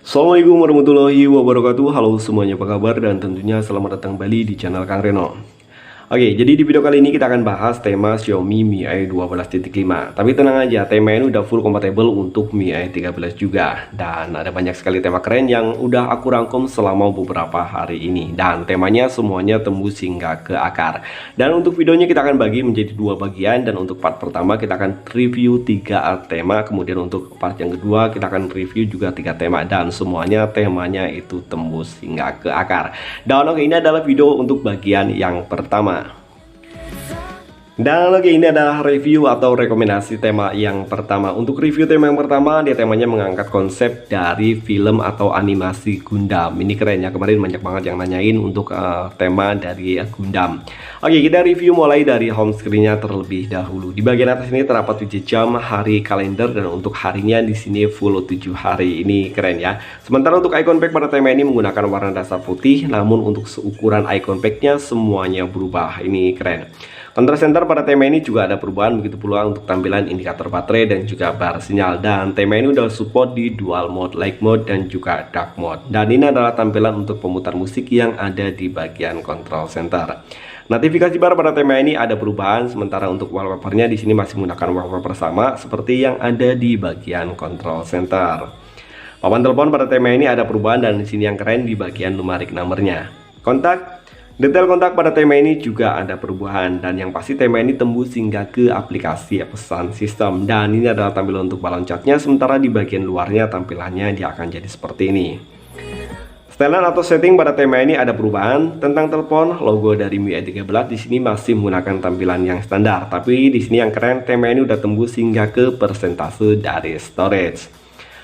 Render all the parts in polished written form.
Assalamualaikum warahmatullahi wabarakatuh. Halo semuanya, apa kabar? Dan tentunya selamat datang kembali di channel Kang Reno. Oke, jadi di video kali ini kita akan bahas tema Xiaomi Mi AI 12.5. Tapi tenang aja, tema ini udah full compatible untuk Mi AI 13 juga. Dan ada banyak sekali tema keren yang udah aku rangkum selama beberapa hari ini. Dan temanya semuanya tembus hingga ke akar. Dan untuk videonya kita akan bagi menjadi dua bagian. Dan untuk part pertama kita akan review 3 tema. Kemudian untuk part yang kedua kita akan review juga 3 tema. Dan semuanya temanya itu tembus hingga ke akar. Dan oke, ini adalah video untuk bagian yang pertama. Dan oke, ini adalah review atau rekomendasi tema yang pertama. Untuk review tema yang pertama, dia temanya mengangkat konsep dari film atau animasi Gundam. Ini keren ya, kemarin banyak banget yang nanyain untuk tema dari Gundam. Oke, kita review mulai dari home screen-nya terlebih dahulu. Di bagian atas ini terdapat 7 jam hari kalender, dan untuk harinya di sini full 7 hari. Ini keren ya. Sementara untuk icon pack pada tema ini menggunakan warna dasar putih, namun untuk seukuran icon pack-nya semuanya berubah. Ini keren. Control center pada tema ini juga ada perubahan, begitu pula untuk tampilan indikator baterai dan juga bar sinyal. Dan tema ini udah support di dual mode, light mode dan juga dark mode. Dan ini adalah tampilan untuk pemutar musik yang ada di bagian control center. Notifikasi bar pada tema ini ada perubahan, sementara untuk wallpapernya di sini masih menggunakan wallpaper sama seperti yang ada di bagian control center. Papan telepon pada tema ini ada perubahan, dan di sini yang keren di bagian numerik nomornya. Kontak. Detail kontak pada tema ini juga ada perubahan, dan yang pasti tema ini tembus hingga ke aplikasi pesan sistem. Dan ini adalah tampilan untuk balon catnya, sementara di bagian luarnya tampilannya dia akan jadi seperti ini. Setelan atau setting pada tema ini ada perubahan. Tentang telepon, logo dari Mi AI 13 di sini masih menggunakan tampilan yang standar, tapi di sini yang keren tema ini udah tembus hingga ke persentase dari storage.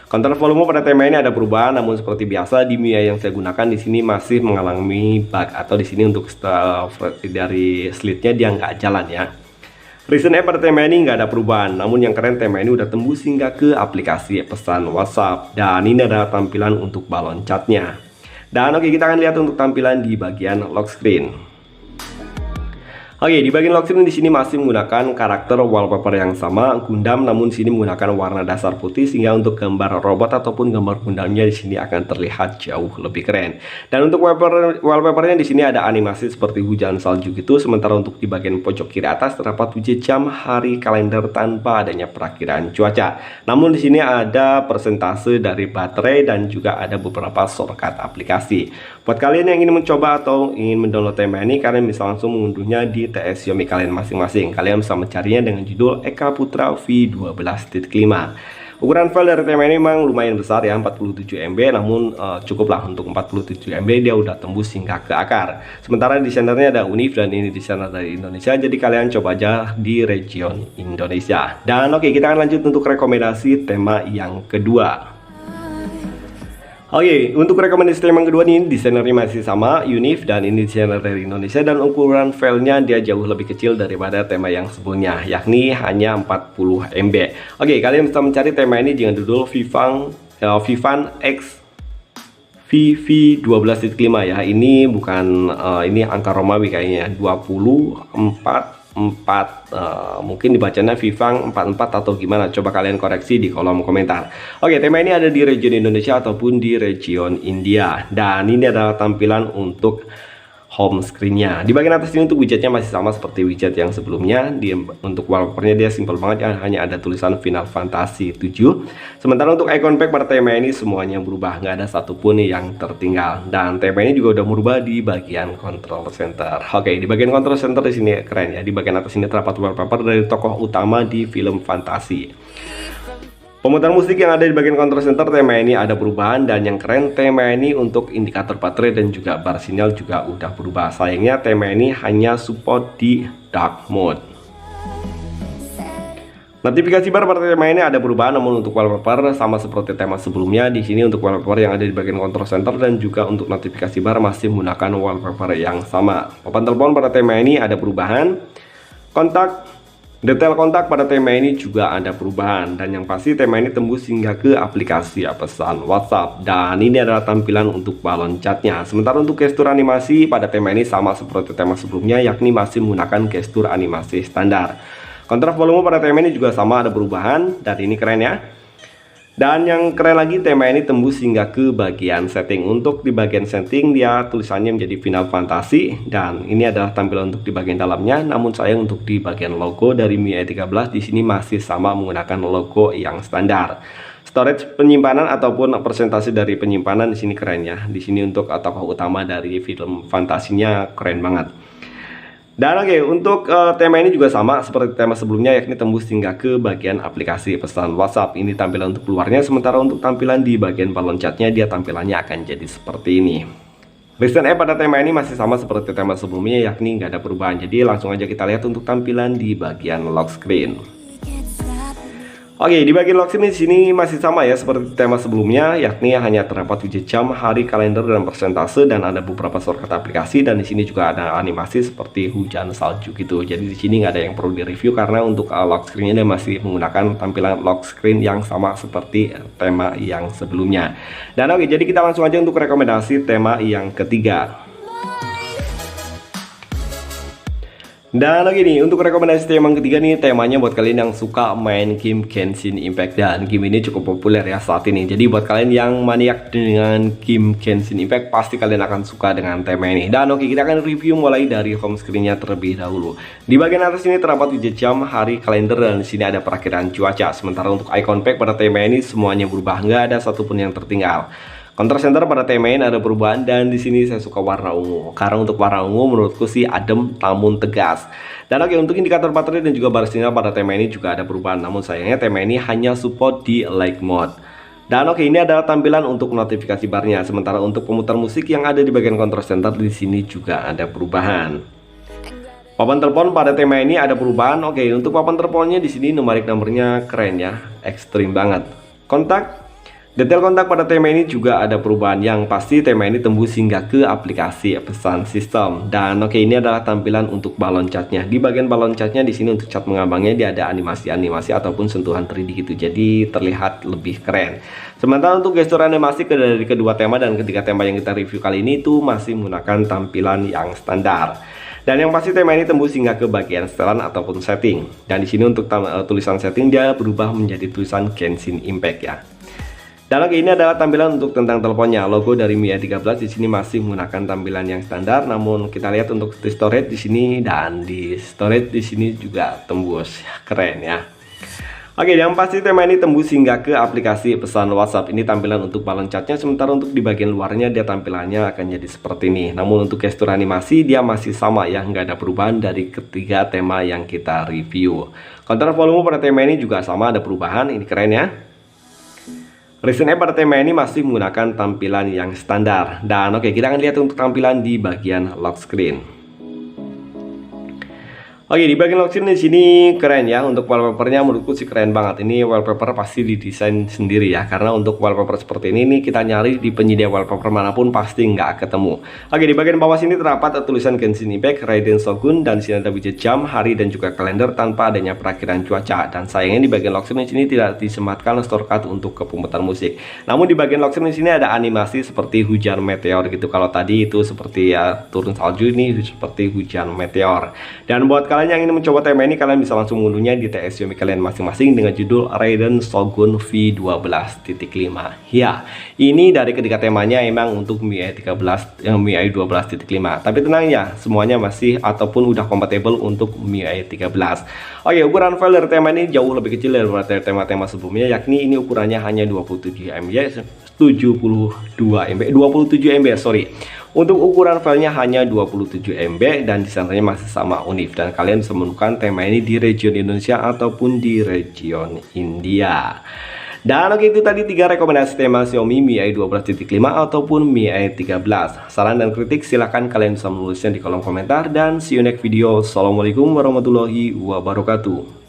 Kontrol volume pada tema ini ada perubahan, namun seperti biasa di Mi AI yang saya gunakan di sini masih mengalami bug, atau di sini untuk dari slitnya dia nggak jalan ya. Recent app pada tema ini nggak ada perubahan, namun yang keren tema ini udah tembus hingga ke aplikasi pesan WhatsApp. Dan ini adalah tampilan untuk balon catnya. Dan oke, kita akan lihat untuk tampilan di bagian lock screen. Oke, di bagian lock screen di sini masih menggunakan karakter wallpaper yang sama Gundam, namun di sini menggunakan warna dasar putih, sehingga untuk gambar robot ataupun gambar Gundamnya di sini akan terlihat jauh lebih keren. Dan untuk wallpapernya di sini ada animasi seperti hujan salju gitu, sementara untuk di bagian pojok kiri atas terdapat 7 jam hari kalender tanpa adanya perakiraan cuaca. Namun di sini ada persentase dari baterai dan juga ada beberapa shortcut aplikasi. Buat kalian yang ingin mencoba atau ingin mendownload tema ini, kalian bisa langsung mengunduhnya di TS Xiaomi kalian masing-masing. Kalian bisa mencarinya dengan judul Eka Putra V12.5. Ukuran file dari tema ini memang lumayan besar ya, 47 MB, namun cukuplah untuk 47 MB dia udah tembus hingga ke akar. Sementara desainernya ada Unif, dan ini desainer dari Indonesia, jadi kalian coba aja di region Indonesia. Dan oke, kita akan lanjut untuk rekomendasi tema yang kedua. Oke, untuk rekomendasi tema yang kedua ini desainernya masih sama, Unif, dan ini desainer dari Indonesia, dan ukuran filenya dia jauh lebih kecil daripada tema yang sebelumnya, yakni hanya 40 MB. Oke, kalian bisa mencari tema ini dengan judul Vivan X VV12.5 ya. Ini bukan ini angka Romawi kayaknya, 24 mungkin dibacanya Vivang 44 atau gimana, coba kalian koreksi di kolom komentar. Oke, tema ini ada di region Indonesia ataupun di region India, dan ini adalah tampilan untuk home screen-nya. Di bagian atas ini untuk widgetnya masih sama seperti widget yang sebelumnya. Untuk wallpapernya dia simple banget ya, hanya ada tulisan Final Fantasy 7. Sementara untuk icon pack pada tema ini semuanya berubah, nggak ada satupun yang tertinggal. Dan tema ini juga udah merubah di bagian control center. Oke, di bagian control center di sini keren ya. Di bagian atas ini terdapat wallpaper dari tokoh utama di film fantasi. Pemutar musik yang ada di bagian control center tema ini ada perubahan, dan yang keren tema ini untuk indikator baterai dan juga bar sinyal juga udah berubah. Sayangnya tema ini hanya support di dark mode. Notifikasi bar pada tema ini ada perubahan, namun untuk wallpaper sama seperti tema sebelumnya. Di sini untuk wallpaper yang ada di bagian control center dan juga untuk notifikasi bar masih menggunakan wallpaper yang sama. Papan telepon pada tema ini ada perubahan. Kontak. Detail kontak pada tema ini juga ada perubahan, dan yang pasti tema ini tembus hingga ke aplikasi pesan WhatsApp, dan ini adalah tampilan untuk balon catnya. Sementara untuk gestur animasi pada tema ini sama seperti tema sebelumnya, yakni masih menggunakan gestur animasi standar. Kontras volume pada tema ini juga sama, ada perubahan, dan ini keren ya. Dan yang keren lagi, tema ini tembus hingga ke bagian setting. Untuk di bagian setting dia tulisannya menjadi Final Fantasy, dan ini adalah tampilan untuk di bagian dalamnya. Namun sayang untuk di bagian logo dari MIUI 13 di sini masih sama menggunakan logo yang standar. Storage penyimpanan ataupun presentasi dari penyimpanan di sini keren ya. Di sini untuk tokoh utama dari film fantasinya keren banget. Dan oke, untuk tema ini juga sama seperti tema sebelumnya, yakni tembus hingga ke bagian aplikasi pesan WhatsApp. Ini tampilan untuk luarnya, sementara untuk tampilan di bagian balon catnya dia tampilannya akan jadi seperti ini. Recent App pada tema ini masih sama seperti tema sebelumnya, yakni nggak ada perubahan. Jadi langsung aja kita lihat untuk tampilan di bagian lock screen. Oke, di bagian lock screen di sini masih sama ya seperti tema sebelumnya, yakni hanya terdapat widget jam, hari, kalender, dan persentase, dan ada beberapa shortcut aplikasi, dan di sini juga ada animasi seperti hujan salju gitu. Jadi di sini nggak ada yang perlu direview karena untuk lock screen-nya dia masih menggunakan tampilan lock screen yang sama seperti tema yang sebelumnya. Dan oke, jadi kita langsung aja untuk rekomendasi tema yang ketiga. Dan lagi nih, untuk rekomendasi tema yang ketiga nih, temanya buat kalian yang suka main game Genshin Impact, dan game ini cukup populer ya saat ini. Jadi buat kalian yang maniak dengan game Genshin Impact, pasti kalian akan suka dengan tema ini. Dan oke, kita akan review mulai dari home screen-nya terlebih dahulu. Di bagian atas ini terdapat widget jam, hari, kalender, dan di sini ada perakiraan cuaca. Sementara untuk icon pack pada tema ini semuanya berubah, nggak ada satupun yang tertinggal. Contrast center pada tema ini ada perubahan, dan di sini saya suka warna ungu karena untuk warna ungu menurutku sih adem namun tegas. Dan oke, untuk indikator baterai dan juga baris sinyal pada tema ini juga ada perubahan, namun sayangnya tema ini hanya support di light mode. Dan oke, ini adalah tampilan untuk notifikasi barnya. Sementara untuk pemutar musik yang ada di bagian contrast center di sini juga ada perubahan. Papan telepon pada tema ini ada perubahan. Oke, untuk papan teleponnya di sini nomornya keren ya, ekstrim banget. Kontak. Detail kontak pada tema ini juga ada perubahan, yang pasti tema ini tembus hingga ke aplikasi pesan sistem. Dan oke, ini adalah tampilan untuk balon catnya. Di bagian balon catnya di sini untuk cat mengambangnya dia ada animasi-animasi ataupun sentuhan 3D gitu. Jadi terlihat lebih keren. Sementara untuk gestur animasi dari kedua tema dan ketiga tema yang kita review kali ini itu masih menggunakan tampilan yang standar. Dan yang pasti tema ini tembus hingga ke bagian setelan ataupun setting. Dan di sini untuk tulisan setting dia berubah menjadi tulisan Genshin Impact ya. Dan oke, ini adalah tampilan untuk tentang teleponnya. Logo dari MIUI 13 di sini masih menggunakan tampilan yang standar, namun kita lihat untuk di storage di sini dan di storage di sini juga tembus. Keren ya. Oke, yang pasti tema ini tembus hingga ke aplikasi pesan WhatsApp. Ini tampilan untuk balon catnya, sementara untuk di bagian luarnya dia tampilannya akan jadi seperti ini. Namun untuk gestur animasi dia masih sama ya, nggak ada perubahan dari ketiga tema yang kita review. Kontrol volume pada tema ini juga sama, ada perubahan. Ini keren ya. Recent App pada tema ini masih menggunakan tampilan yang standar. Dan oke, kita akan lihat untuk tampilan di bagian lock screen. Oke, di bagian lock screen di sini keren ya. Untuk wallpapernya menurutku sih keren banget. Ini wallpaper pasti didesain sendiri ya, karena untuk wallpaper seperti ini kita nyari di penyedia wallpaper manapun pasti nggak ketemu. Oke, di bagian bawah sini terdapat tulisan Genshin Impact, Raiden Shogun, dan di sini ada widget jam, hari, dan juga kalender tanpa adanya perakiraan cuaca. Dan sayangnya di bagian lock screen di sini tidak disematkan shortcut untuk ke pemutar musik. Namun di bagian lock screen di sini ada animasi seperti hujan meteor gitu. Kalau tadi itu seperti ya turun salju, ini seperti hujan meteor. Dan buat kalian yang ingin mencoba tema ini, kalian bisa langsung mengunduhnya di TS Xiaomi kalian masing-masing dengan judul Raiden Shogun V12.5. Ya, ini dari ketiga temanya emang untuk MIUI 13 yang MIUI 12.5. Tapi tenang ya, semuanya masih ataupun udah kompatibel untuk MIUI 13. Oke, ukuran file dari tema ini jauh lebih kecil daripada tema-tema sebelumnya, yakni ini ukurannya hanya 27 MB, 27 MB, sorry. Untuk ukuran filenya hanya 27 MB dan desainnya masih sama Unif, dan kalian bisa menemukan tema ini di region Indonesia ataupun di region India. Dan oke, itu tadi 3 rekomendasi tema Xiaomi MIUI 12.5 ataupun MIUI 13. Saran dan kritik silahkan kalian bisa menulisnya di kolom komentar, dan see you next video. Assalamualaikum warahmatullahi wabarakatuh.